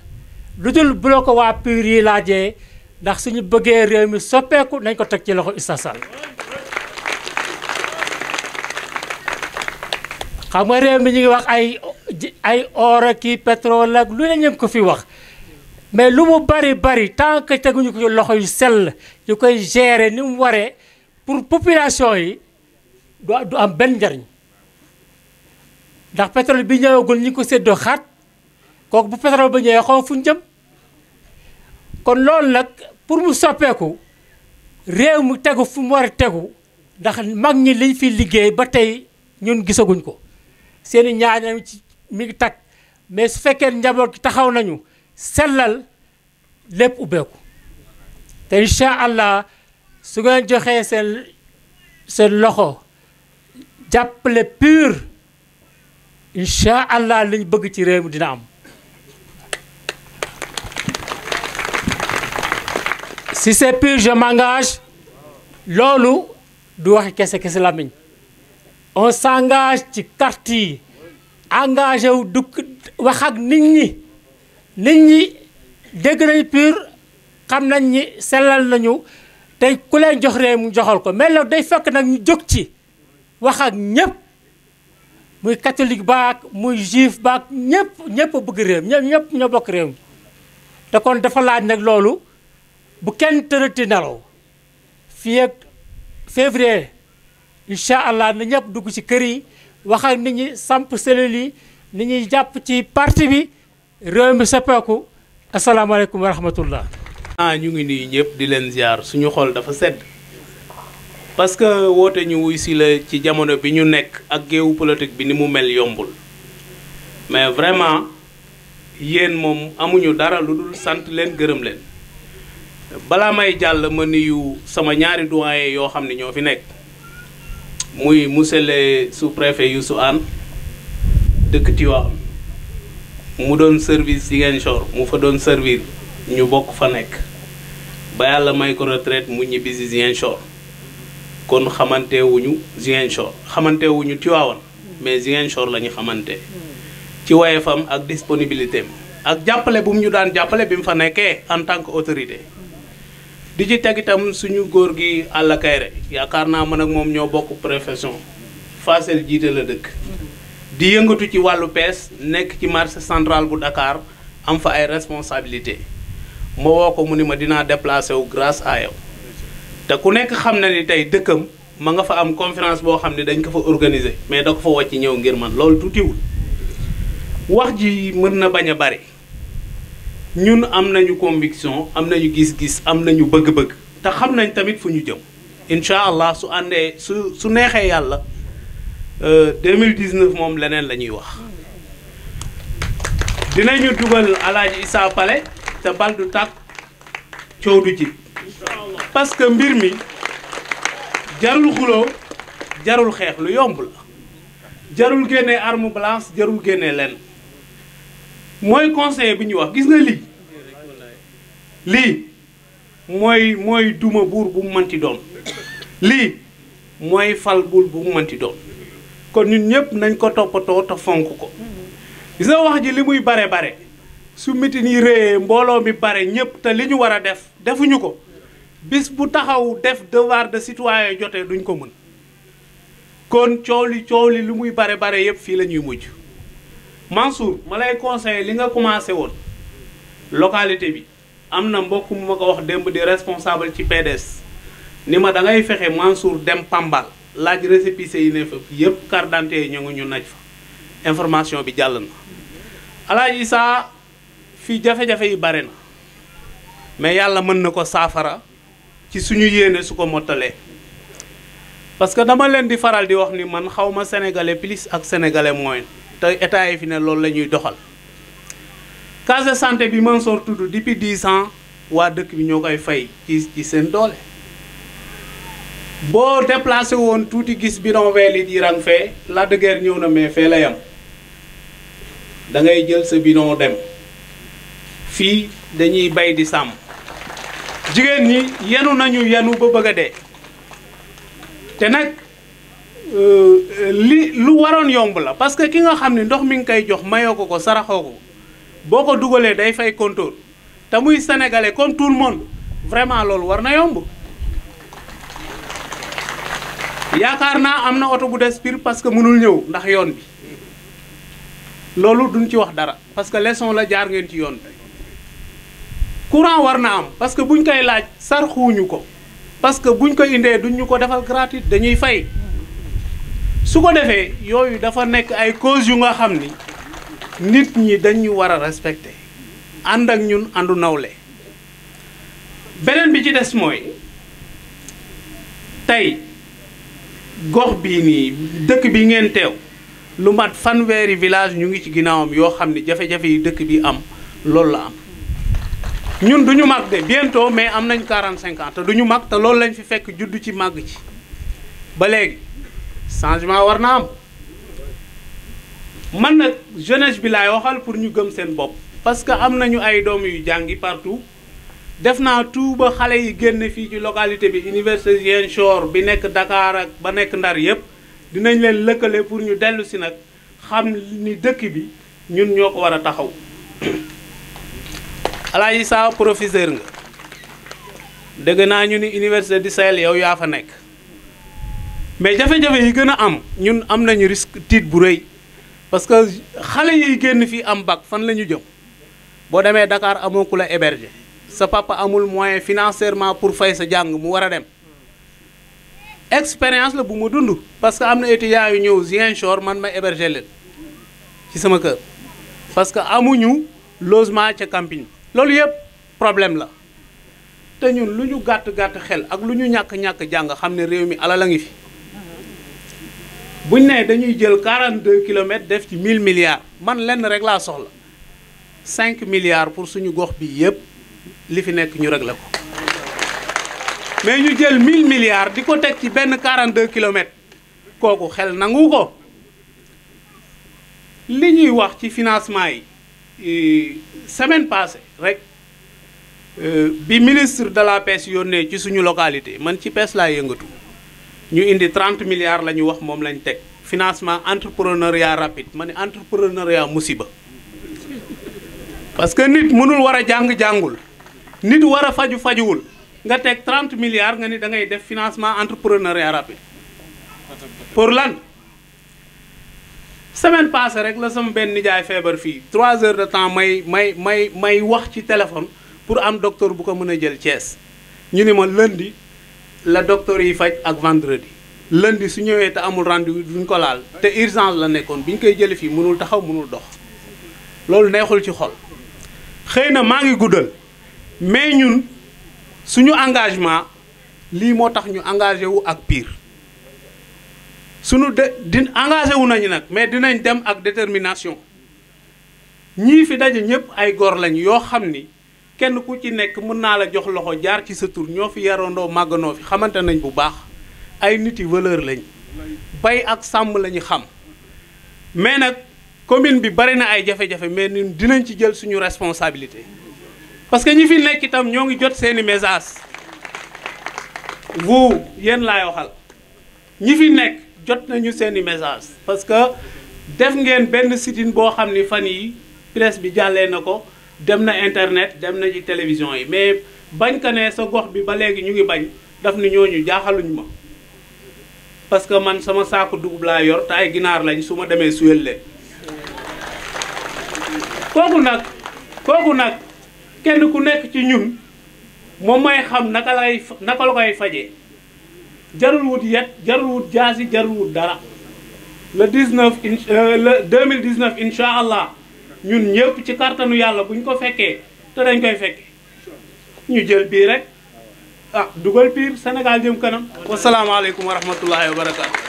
lu dul bu la ko waa PUR yi laajee ndax suñu bëggee réew mi soppeeku nañ ko teg ci loxo Issa Sall xam nga réew mi ñu ngi wax ay or ak i pétrole ak lu ne ñu ko fi wax mais lu mu bari tant que teguñu ko loxo yu sell yu koy gérer ni mu waree pour population yi du am benn njariñ ndax pétrole bi ñëwagul ñi ko séddoo xaat kooku bu pétrole ba ñëwee xaw fu ñu jëm kon loolu nag pour mu soppeeku réew mu tegu fu mu war a tegu ndax mag ñi liñ fi liggéey ba tey ñun gisaguñ ko seeni ñaañam ci mi ngi tag mais su fekkee njaboot gi taxaw nañu sellal lépp ubbeeku te incha allah su ngeen joxee seen loxo jàppale PUR incha allah liñ bëgg ci réew mi dina am si c'est PUR je m'engage loolu du waxi kese làmmiñ on s'engage ci carte yi engagé wu du wax ak nit ñi dégg nañ PUR xam nañ ni sellal nañu tey ku leen jox réew mu joxal ko mais loolu day fekk nag ñu jóg ci wax ak ñëpp muy catholique baak muy juif baak ñëpp bëgg réew ñëpp ñoo bokk réew mi te kon dafa laaj nag loolu bu kenn tërati nelaw fii ak février incha allah na ñëpp dugg ci kër yi wax ak nit ñi samp cellules yi nit ñi jàpp ci parti bi réew mi soppeeku asalaamaaleykum wa rahmatullah ñu ngi nuyu ñëpp di leen ziar suñu xol dafa sedd parce que woote ñu wuy si la ci jamono bi ñu nekk ak géewu politique bi ni mu mel yombul mais vraiment yéen moom amuñu dara lu dul sant leen gërëm leen balaa may jàll ma nuyu sama ñaari doyen yoo xam ne ñoo fi nekk muy monsieur le sous-préfet Youssou Anne dëkk Tivaouane mu doon service Ziguinchor mu fa doon servir ñu bokk fa nekk ba yàlla may ko retraite mu ñibbi si Ziguinchor kon xamantewuñu Ziguinchor xamantewuñu Tivaouane mais Ziguinchor la ñu xamante ci wayefam ak disponibilité am ak jàppale bu mu ñu daan jàppale bi mu fa nekkee en tant que autorité di ci teg itam suñu góor gi Alla Kayre yaakaar naa man ak moom ñoo bokk profession Fassel jiite la dëkk di yëngatu ci wàllu pees nekk ci marché central bu Dakar am fa ay responsabilité ma woo ko mu ni ma dinaa déplacé wu grâce à yow te ku nekk xam na ni tey dëkkam ma nga fa am conférence boo xam ne dañ ko fa organiser mais da ko fa wàcc ñëw ngir man loolu tuutiwul wax ji mën na bañ a bari ñun am nañu conviction am nañu gis-gis am nañu bëgg-bëgg te xam nañ tamit fu ñu jëm incha allah su àndee su neexee yàlla 2019 moom leneen la ñuy wax dinañu dugal Alaaji Issa Pale te bal du tàkk coow du ci parce que mbir mi jarul xuloo jarul xeex lu yomb la jarul génnee arme blanche jarul génnee lenn mooy conseiller bi ñuy wax gis nga lii mooy duma buur bu mu mënti doon lii mooy fal buur bu mu mënti doon kon ñun ñëpp nañ ko toppatoo te fonk ko gis nga wax ji li muy bare su mitin yi réyee mbooloo mi bare ñëpp te li ñu war a def defuñu ko bis bu taxaw def devoir de citoyen jotee duñ ko mën kon coow li li muy bare yëpp fii la ñuy mujj Mansour ma lay conseiller li nga commencé woon localité bi am na mbokk mu ma ko wax démb di responsable ci PDS ni ma da ngay fexe Mansour dem Pambal laaj récépissé yi ne fa yëpp carte d'identité yi ñu naj fa information bi jàll na Alaaji Issa fii jafe-jafe yi bare na mais yàlla mën na ko saafara ci suñu yéene su ko mottalee parce que dama leen di faral di wax ni man xawma sénégalais plus ak sénégalais moins te état yi fi ne loolu la ñuy doxal case de santé bi Mansour tudd depuis 10 ans waa dëkk bi ñoo koy fay ci seen doole boo déplacé woon tuuti gis bidon weeli di rang fee la de guerre ñëw na mais fee la yam da ngay jël sa bidon dem fii dañuy bay di sàmm jigéen ñi yenu nañu yenu ba bëgg a dee te nag lu waroon yomb la parce que ki nga xam ne ndox mi ngi koy jox mayoo ko saraxoo ko boo ko dugalee day fay compteur te muy sénégalais comme tout le monde vraiment loolu war na yomb yaakaar naa am na oto bu des Pire parce que mënul ñëw ndax yoon bi loolu duñ ci wax dara parce que leçon la jaar ngeen ci yoon bi courant war na am parce que buñ koy laaj sarxuuñu ko parce que buñ ko indee duñ ñu ko defal gratuit dañuy fay su ko defee yooyu dafa nekk ay cause yu nga xam ni nit ñi dañu war a respecter ànd ak ñun àndu nawle beneen bi ci des mooy tey gox bii nii dëkk bi ngeen teew lu mat fanweeri village ñu ngi ci ginnaawam yoo xam ni jafe-jafe yi dëkk bi am loolu la am ñun duñu mag de bientôt mais am nañ 45 ans te duñu mag te loolu lañ fi fekk juddu ci màgg ci ba léegi changement war na am man nag jeunesse bi laay waxal pour ñu gëm seen bopp parce que am nañu ay doom yu jàngi partout def naa tout ba xale yi génn fii ci localité bi université Ziguinchor bi nekk Dakar ak ba nekk Ndar yëpp dinañ leen lëkkale pour ñu dellu si nag xam ni dëkk bi ñun ñoo ko war a taxaw Alaaji Issa professeur nga dégg naa ñu ni université du Sahel yow yaa fa nekk mais jafe-jafe yi gën a am ñun am nañu risque tiit bu rëy parce que xale yiy génn fii am bac fan la ñu jëm boo demee Dakar amoo ku la héberger sa papa amul moyen financièrement pour fay sa jàng mu war a dem expérience la bu ma dund parce que am na étudiants yu ñëw Ziguinchor man ma héberger leen ci sama kër parce que amuñu logement ca camping loolu yëpp problème la te ñun lu ñu gàtt xel ak lu ñu ñàkk jàng xam ne réew mi alal a ngi fi buñ ne dañuy jël 42 kilomètres def ci 1000 milliards man lenn rek laa soxla 5 milliards pour suñu gox bi yëpp li fi nekk ñu réglé ko mais ñu jël 1000 milliards di ko teg ci benn 42 kilomètres kooku xel nangu ko li ñuy wax ci financement yi semaine passée rek bi ministre de la pêche yónnee ci suñu localité man ci pêche laa yëngatu ñu indi 30 milliards la ñu wax moom lañ teg financement entrepreneuriat rapide ma ne entrepreneuriat musiba parce que nit mënul war a jàng-jàngul nit war a faju-fajuwul nga teg 30 milliards nga ni da ngay def financement entrepreneuriat rapide pour lan semaine passée rek la sama benn nijaay feebar fii 3 heures de temps may wax ci téléphone pour am docteur bu ko mën a jël Thiès ñu ni ma lundi la docteur yi faj ak vendredi lundi su ñëwee te amul rendez-vous duñ ko laal te urgence la nekkoon bi ñu koy jële fii mënul taxaw mënul dox loolu neexul ci xol xëy na maa ngi guddal mais ñun suñu engagement lii moo tax ñu engagé wu ak Pire suñu engagé wu nañu nag mais dinañ dem ak détermination ñii fi daje ñëpp ay góor lañ yoo xam ni kenn ku ci nekk mën naa la jox loxo jaar ci sa tur ñoo fi yarandoo màgganoo fi xamante nañ bu baax ay nit yi valeur lañ bay ak sàmm la ñu xam mais nag commune bi bari na ay jafe-jafe mais ñun dinañ ci jël suñu responsabilité parce que ñi fi nekk itam ñoo ngi jot seeni message vous yéen laay waxal ñi fi nekk jot nañu seeni message parce que def ngeen benn sit-in boo xam ni fan yi presse bi jàllee na ko dem na internet dem na ci télévision yi mais bañ ka ne sa gox bi ba léegi ñu ngi bañ daf ni ñooñu jaaxaluñ ma parce que man sama saaku dugub laa yor te ay ginaar lañ su ma demee suyal leen kooku nag kenn ku nekk ci ñun moom mooy xam naka la koy fajee jarul wut yet jarul wut jaasi jarul wut dara le 2019 incha allah ñun ñëpp ci kàttanu yàlla buñ ko fekkee te dañ koy fekkee ñu jël bii rek dugal Pire Sénégal jëm kanam wasalaamaaleykum wa rahmatullahi wa barakaatu.